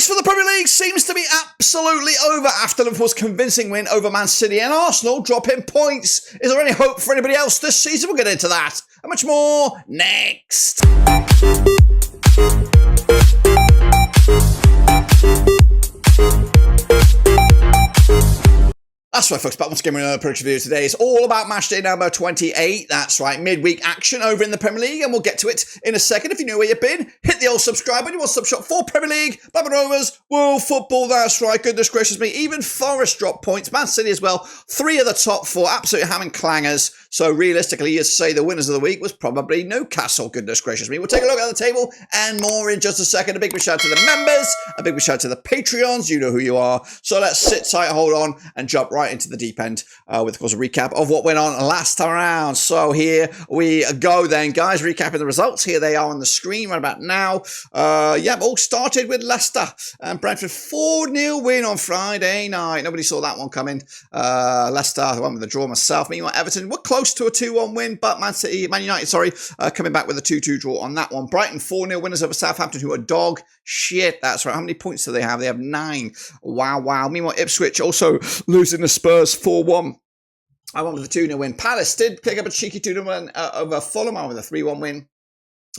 For the Premier League seems to be absolutely over after Liverpool's convincing win over Man City and Arsenal dropping points. Is there any hope for anybody else this season? We'll get into that and much more next. That's right, folks, back once again with another product review today. It's all about matchday number 28. That's right, midweek action over in the Premier League, and we'll get to it in a second. If you know where you've been, hit the old subscribe button. You want sub shop for Premier League, Blackburn Rovers, World Football. That's right, goodness gracious me. Even Forest dropped points, Man City as well. 3 of the top 4, absolutely having clangers. So realistically, you'd say the winners of the week was probably Newcastle, goodness gracious me. We'll take a look at the table and more in just a second. A big shout out to the members, a big shout out to the Patreons. You know who you are. So let's sit tight, hold on, and jump right into the deep end with, of course, a recap of what went on last time around. So here we go then, guys, recapping the results. Here they are on the screen right about now. All started with Leicester and Brentford 4-0 win on Friday night. Nobody saw that one coming. Leicester, I went with the draw myself. Meanwhile, Everton were close to a 2-1 win, but Man United, coming back with a 2-2 draw on that one. Brighton 4-0 winners over Southampton, who are dog shit. That's right. How many points do they have? They have 9. Wow. Meanwhile, Ipswich also losing the Spurs 4-1. I went with a 2-0 win. Palace did pick up a cheeky 2-0 win over Fulham. I went with a 3-1 win.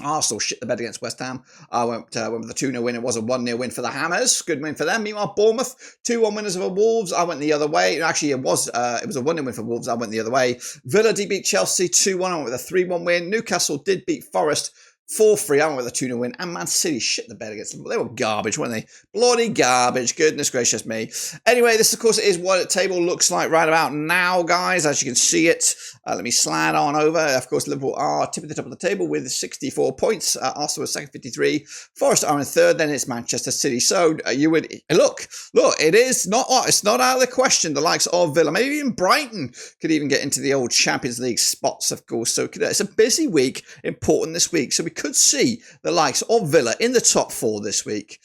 Arsenal shit the bed against West Ham. I went with a 2-0 win. It was a 1-0 win for the Hammers. Good win for them. Meanwhile, Bournemouth 2-1 winners over Wolves. I went the other way. Actually, it was a 1-0 win for Wolves. I went the other way. Villa did beat Chelsea 2-1. I went with a 3-1 win. Newcastle did beat Forest 4-3. I went with a 2-0 win. And Man City shit the bed against them. They were garbage, weren't they? Bloody garbage. Goodness gracious me. Anyway, this, of course, is what the table looks like right about now, guys. As you can see it. Let me slide on over. Of course, Liverpool are tipping the top of the table with 64 points. Arsenal is second, 53. Forest are in third. Then it's Manchester City. So you would look. It's not out of the question. The likes of Villa, maybe even Brighton, could even get into the old Champions League spots, of course. So it's a busy week, important this week. So we could see the likes of Villa in the top 4 this week.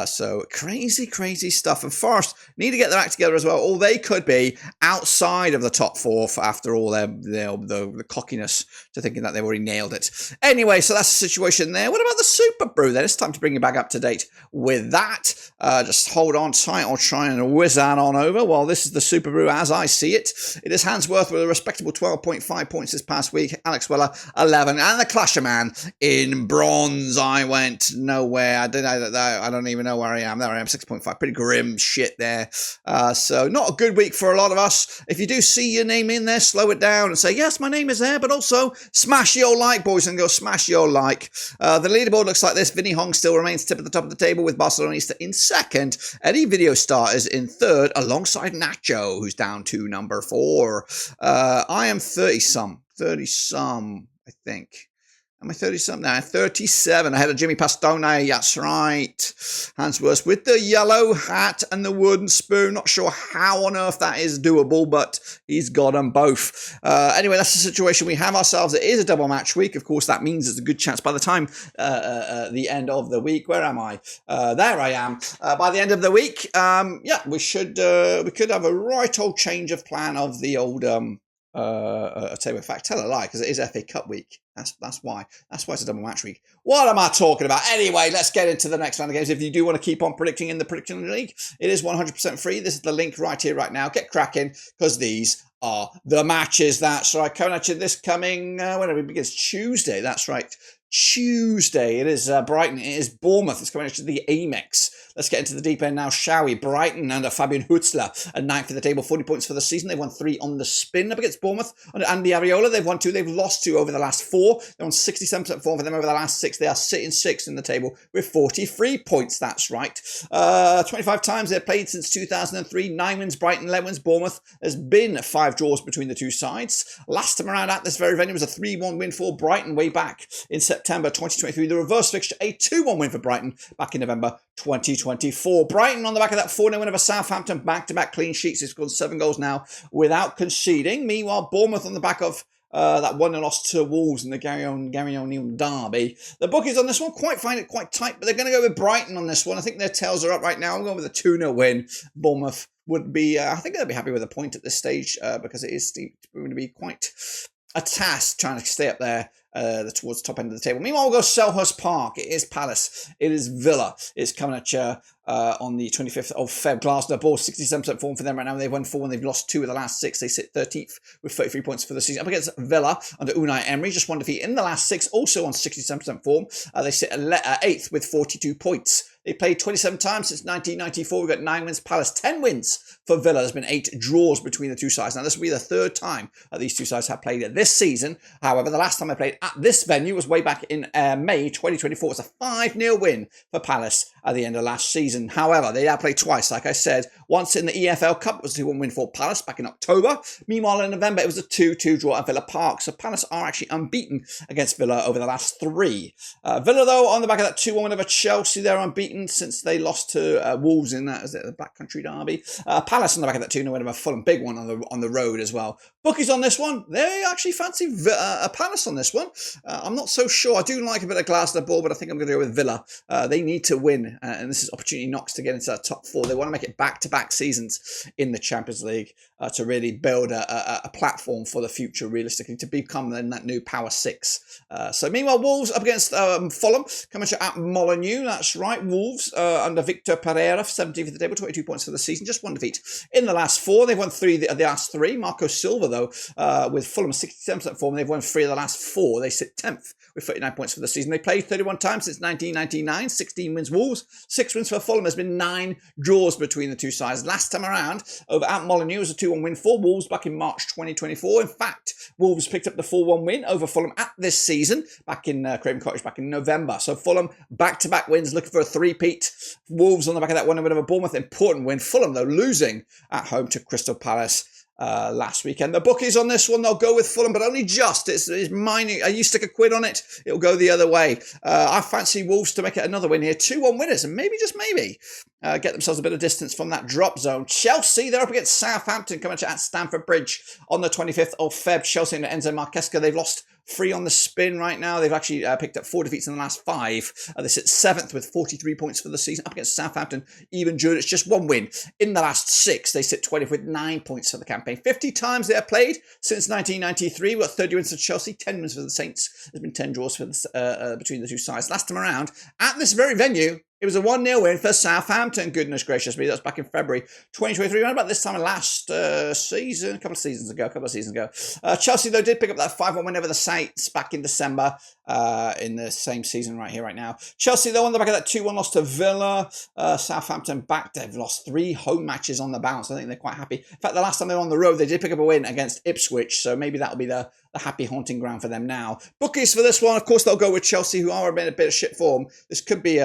So crazy stuff. And Forest need to get their act together as well, or they could be outside of the top 4 after all the cockiness to thinking that they've already nailed it. Anyway, so that's the situation there. What about the Super Brew then? It's time to bring you back up to date with that. Just hold on tight. I'll try and whiz that on over. Well, this is the Super Brew as I see it. It is Handsworth with a respectable 12.5 points this past week. Alex Weller 11, and the Clasher Man in bronze. I went nowhere. I don't even know where I am. There I am, 6.5. Pretty grim shit there. So not a good week for a lot of us. If you do see your name in there, slow it down and say, yes, my name is there, but also smash your like, boys and girls, smash your like. The leaderboard looks like this. Vinny Hong still remains tip at the top of the table with Barcelonista in second. Eddie Video Starters in third alongside Nacho, who's down to number 4. I am 30-some, I think. Am I 30-something now? 37. Ahead of Jimmy Pastone. That's right. Handsworth with the yellow hat and the wooden spoon. Not sure how on earth that is doable, but he's got them both. Anyway, that's the situation we have ourselves. It is a double match week. Of course, that means there's a good chance by the time the end of the week. Where am I? There I am. By the end of the week, we could have a right old change of plan of the old I'll tell you in fact, tell a lie, because it is FA Cup week. That's why. That's why it's a double match week. What am I talking about? Anyway, let's get into the next round of games. If you do want to keep on predicting in the Prediction League, it is 100% free. This is the link right here, right now. Get cracking, because these are the matches. That's right. Coming at you this coming, whenever it begins, Tuesday. That's right. Tuesday. It is Brighton. It is Bournemouth. It's coming to the Amex. Let's get into the deep end now, shall we? Brighton under Fabian Hutzler at 9th for the table, 40 points for the season. They've won 3 on the spin up against Bournemouth. Under Andy Ariola, they've won 2. They've lost 2 over the last 4. They're on 67% form for them over the last 6. They are sitting 6th in the table with 43 points. That's right. 25 times they've played since 2003. 9 wins Brighton, 11 wins Bournemouth. There's been 5 draws between the two sides. Last time around at this very venue was a 3-1 win for Brighton way back in September 2023. The reverse fixture, a 2-1 win for Brighton back in November 2024. Brighton on the back of that 4-0 win over Southampton, back-to-back clean sheets. They've scored 7 goals now without conceding. Meanwhile, Bournemouth on the back of that 1-0 loss to Wolves in the Gary O'Neill derby. The bookies on this one find it quite tight, but they're going to go with Brighton on this one. I think their tails are up right now. I'm going with a 2-0 win. Bournemouth would be, I think they'll be happy with a point at this stage because it is going to be quite a task trying to stay up there towards the top end of the table. Meanwhile, we'll go Selhurst Park. It is Palace. It is Villa. It's coming at you on the 25th of Feb. Glasgow Ball, 67% form for them right now. They've won 4 and they've lost 2 of the last 6. They sit 13th with 33 points for the season. Up against Villa under Unai Emery, just 1 defeat in the last 6, also on 67% form. They sit 8th with 42 points. They played 27 times since 1994. We've got 9 wins. Palace, 10 wins for Villa. There's been 8 draws between the two sides. Now, this will be the 3rd time that these two sides have played this season. However, the last time they played at this venue was way back in May 2024. It was a 5-0 win for Palace at the end of last season. However, they have played twice, like I said. Once in the EFL Cup, it was a 2-1 win for Palace back in October. Meanwhile, in November, it was a 2-2 draw at Villa Park. So Palace are actually unbeaten against Villa over the last 3. Villa, though, on the back of that 2-1 win over Chelsea, they're unbeaten since they lost to Wolves in that, is it the Black Country Derby? Palace on the back of that 2-0 win over Fulham, big one on the road as well. Bookies on this one, they actually fancy Palace on this one. I'm not so sure. I do like a bit of Glasgow Ball, but I think I'm going to go with Villa. They need to win, and this is opportunity knocks to get into that top 4. They want to make it back-to-back seasons in the Champions League to really build a platform for the future, realistically, to become then that new Power 6. So meanwhile, Wolves up against Fulham, coming to at Molineux. That's right, Wolves under Victor Pereira, 17th of the table, 22 points for the season, just 1 defeat in the last 4. They've won 3 of the last 3. Marco Silva, though, with Fulham 67% form, they've won 3 of the last 4. They sit 10th with 39 points for the season. They played 31 times since 1999, 16 wins Wolves, 6 wins for Fulham. There's been 9 draws between the two sides. Last time around, over at Molineux, was a 2-1 win for Wolves back in March 2024. In fact, Wolves picked up the 4-1 win over Fulham at this season, back in Craven Cottage, back in November. So Fulham, back-to-back wins, looking for a 3-peat. Wolves on the back of that 1-win over Bournemouth, important win. Fulham, though, losing at home to Crystal Palace last weekend. The bookies on this one, they'll go with Fulham, but only just. It's minor. You stick a quid on it, it'll go the other way. I fancy Wolves to make it another win here. 2-1 winners, and maybe, just maybe, get themselves a bit of distance from that drop zone. Chelsea, they're up against Southampton, coming to at Stamford Bridge on the 25th of Feb. Chelsea and Enzo Marquesca, they've lost 3 on the spin right now. They've actually picked up 4 defeats in the last 5. They sit 7th with 43 points for the season. Up against Southampton, even during it's just 1 win. In the last 6, they sit 20th with 9 points for the campaign. 50 times they have played since 1993. We've got 30 wins for Chelsea, 10 wins for the Saints. There's been 10 draws for between the two sides. Last time around, at this very venue, it was a 1-0 win for Southampton. Goodness gracious me, that was back in February 2023. Around about this time of last season, a couple of seasons ago. Chelsea, though, did pick up that 5-1 win over the Saints back in December in the same season right here, right now. Chelsea, though, on the back of that 2-1 loss to Villa. Southampton back. They've lost 3 home matches on the bounce. I think they're quite happy. In fact, the last time they were on the road, they did pick up a win against Ipswich, so maybe that'll be the happy haunting ground for them now. Bookies for this one, of course, they'll go with Chelsea, who are in a bit of shit form. This could be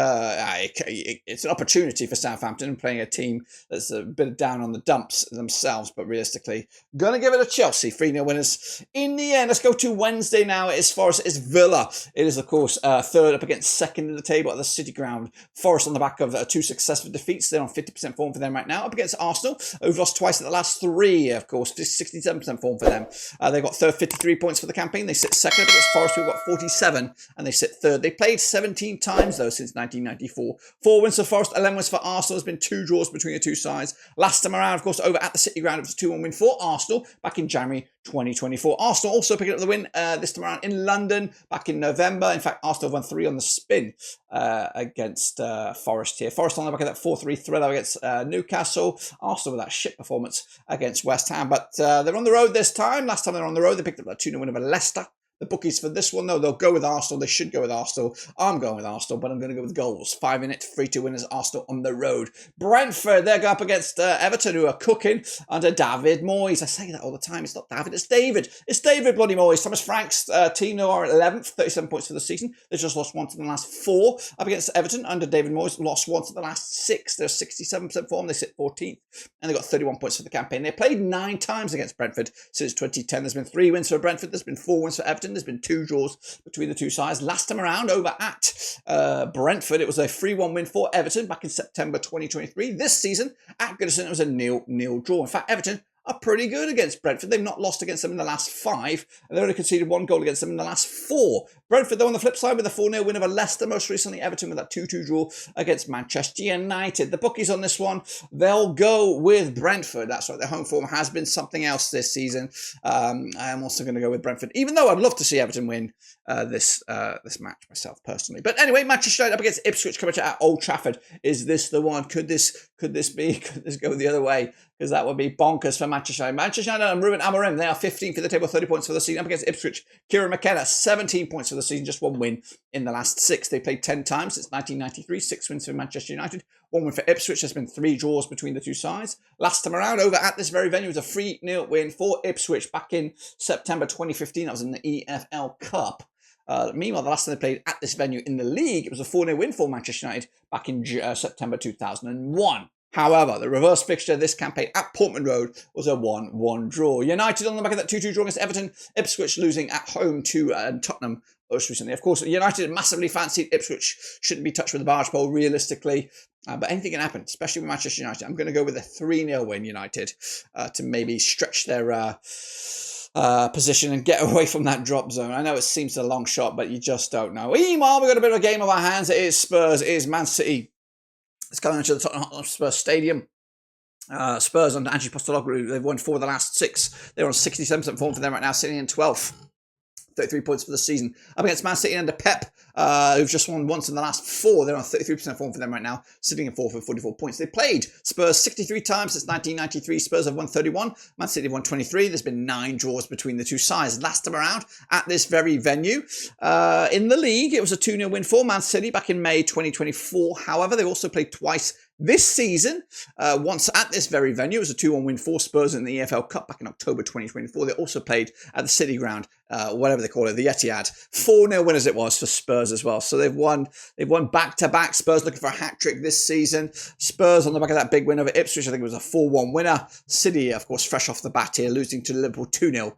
it's an opportunity for Southampton, playing a team that's a bit down on the dumps themselves, but realistically, gonna give it a Chelsea. 3-0 winners. In the end, let's go to Wednesday now. As far as it's Villa. It is, of course, 3rd up against 2nd in the table at the City Ground. Forest on the back of 2 successful defeats. They're on 50% form for them right now. Up against Arsenal, who've lost twice at the last 3, of course. 67% form for them. They've got 53 points for the campaign. They sit 2nd up against Forest, who've got 47, and they sit 3rd. They played 17 times, though, since 1994. 4 wins for Forest, 11 wins for Arsenal. There's been 2 draws between the two sides. Last time around, of course, over at the City Ground, it was a 2-1 win for Arsenal back in January 2024. Arsenal also picking up the win this time around in London back in November. In fact, Arsenal won 3 on the spin against Forest here. Forest on the back of that 4-3 thriller against Newcastle. Arsenal with that shit performance against West Ham. But they're on the road this time. Last time they were on the road, they picked up that 2-0 win over Leicester. The bookies for this one, though, they'll go with Arsenal. They should go with Arsenal. I'm going with Arsenal, but I'm going to go with goals. 5 in it, 3-2 winners, Arsenal on the road. Brentford, they're going up against Everton, who are cooking under David Moyes. I say that all the time. It's not David, it's David. It's David bloody Moyes. Thomas Frank's team, though, are at 11th, 37 points for the season. They've just lost once in the last 4. Up against Everton under David Moyes, lost once in the last 6. They're 67% form. They sit 14th, and they've got 31 points for the campaign. They played 9 times against Brentford since 2010. There's been 3 wins for Brentford. There's been 4 wins for Everton. There's been 2 draws between the two sides. Last time around over at Brentford, it was a 3-1 win for Everton back in September 2023. This season at Goodison, it was a nil draw. In fact, Everton are pretty good against Brentford. They've not lost against them in the last 5, and they've only conceded 1 goal against them in the last 4. Brentford, though, on the flip side, with a 4-0 win over Leicester, most recently Everton with that 2-2 draw against Manchester United. The bookies on this one, they'll go with Brentford. That's right, their home form has been something else this season. I am also going to go with Brentford, even though I'd love to see Everton win this match myself personally. But anyway, Manchester United up against Ipswich coming at Old Trafford. Is this the one? Could this go the other way? Because that would be bonkers for Manchester United. Manchester United and Ruben Amorim, they are 15th for the table, 30 points for the season. Up against Ipswich, Kieran McKenna, 17 points for the season, just 1 win in the last 6. They played 10 times since 1993, 6 wins for Manchester United, 1 win for Ipswich. There's been 3 draws between the two sides. Last time around, over at this very venue, was a 3-0 win for Ipswich back in September 2015. That was in the EFL Cup. Meanwhile, the last time they played at this venue in the league, it was a 4-0 win for Manchester United back in September 2001. However, the reverse fixture this campaign at Portman Road was a 1-1 draw. United on the back of that 2-2 draw against Everton, Ipswich losing at home to Tottenham most recently. Of course, United massively fancied Ipswich, shouldn't be touched with the barge pole realistically, but anything can happen, especially with Manchester United. I'm going to go with a 3-0 win, United, to maybe stretch their position and get away from that drop zone. I know it seems a long shot, but you just don't know. Meanwhile, we've got a bit of a game of our hands. It is Spurs, it is Man City. It's coming into the Tottenham Hotspur Stadium. Spurs under Ange Postecoglou, they've won 4 of the last 6. They're on 67% form for them right now, sitting in 12th. 33 points for the season. Up against Man City under Pep, who've just won once in the last 4. They're on 33% form for them right now, sitting in 4th with 44 points. They played Spurs 63 times since 1993. Spurs have won 31. Man City have won 23. There's been 9 draws between the two sides. Last time around at this very venue. In the league, it was a 2-0 win for Man City back in May 2024. However, they also played twice this season, once at this very venue. It was a 2-1 win for Spurs in the EFL Cup back in October 2024. They also played at the City Ground, whatever they call it, the Etihad. 4-0 winners it was for Spurs as well. So they've won back-to-back. Spurs looking for a hat-trick this season. Spurs on the back of that big win over Ipswich, I think it was a 4-1 winner. City, of course, fresh off the bat here, losing to Liverpool 2-0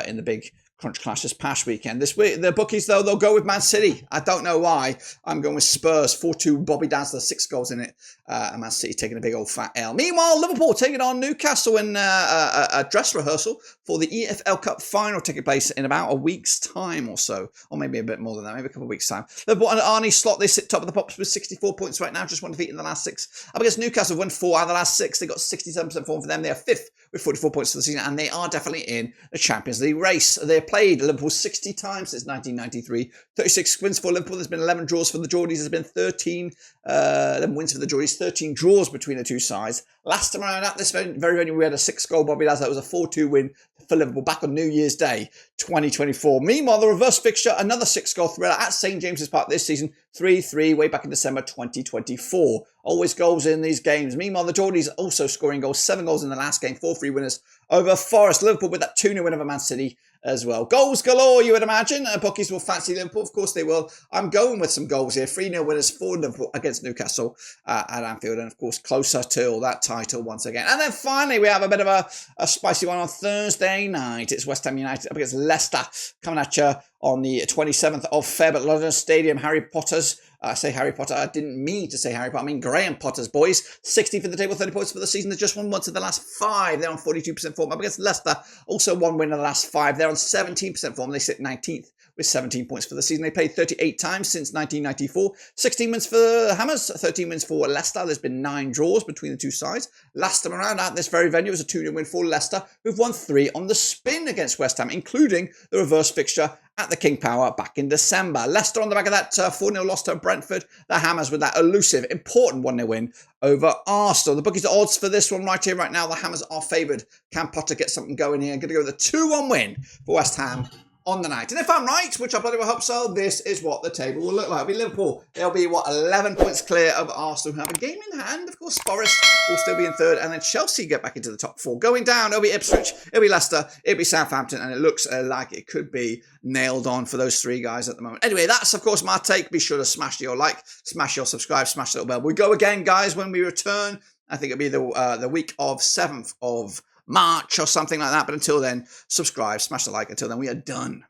in the big Crunch Clash this past weekend. This week, the bookies, though, they'll go with Man City. I don't know why. I'm going with Spurs. 4-2, Bobby Dazzler, 6 goals in it. And Man City taking a big old fat L. Meanwhile, Liverpool taking on Newcastle in a dress rehearsal for the EFL Cup final taking place in about a week's time or so. Or maybe a bit more than that, maybe a couple of weeks' time. Liverpool under Arnie Slot, they sit top of the pops with 64 points right now. Just 1 defeat in the last 6. Up against Newcastle, won 4 out of the last 6. They got 67% form for them. They are 5th with 44 points for the season. And they are definitely in the Champions League race. They played Liverpool 60 times since 1993. 36 wins for Liverpool. There's been 11 draws for the Geordies. There's been 11 wins for the Geordies. 13 draws between the two sides. Last time around at this very venue, we had a 6-goal Bobby Dazzler. That was a 4-2 win for Liverpool back on New Year's Day 2024. Meanwhile, the reverse fixture, another 6-goal thriller at St James's Park this season. 3-3 way back in December 2024. Always goals in these games. Meanwhile, the Geordies also scoring goals. 7 goals in the last game. 4-3 winners over Forest. Liverpool with that 2-0 win over Man City as well. Goals galore, you would imagine. Bookies will fancy Liverpool. Of course they will. I'm going with some goals here. 3-0 winners for Liverpool against Newcastle at Anfield. And of course, closer to that title once again. And then finally, we have a bit of a spicy one on Thursday night. It's West Ham United up against Leicester coming at you on the 27th of Feb at London Stadium. Harry Potter's. I say Harry Potter. I didn't mean to say Harry Potter. I mean Graham Potter's boys. 60 for the table, 30 points for the season. They've just won once in the last 5. They're on 42% form. Up against Leicester. Also 1 win in the last 5. They're on 17% form. They sit 19th with 17 points for the season. They played 38 times since 1994. 16 wins for the Hammers. 13 wins for Leicester. There's been 9 draws between the two sides. Last time around at this very venue was a 2-0 win for Leicester, who've won 3 on the spin against West Ham, including the reverse fixture at the King Power back in December. Leicester on the back of that 4-0 loss to Brentford. The Hammers with that elusive, important 1-0 win over Arsenal. The bookies odds for this one right here, right now. The Hammers are favoured. Can Potter get something going here? I'm going to go with a 2-1 win for West Ham on the night. And if I'm right, which I bloody well hope so, this is what the table will look like. It'll be Liverpool. They'll be, 11 points clear of Arsenal, who have a game in hand. Of course, Forest will still be in 3rd, and then Chelsea get back into the top 4. Going down, it'll be Ipswich, it'll be Leicester, it'll be Southampton, and it looks like it could be nailed on for those 3 guys at the moment. Anyway, that's, of course, my take. Be sure to smash your like, smash your subscribe, smash the little bell. We go again, guys, when we return. I think it'll be the week of 7th of March or something like that. But until then, subscribe, smash the like. Until then, we are done.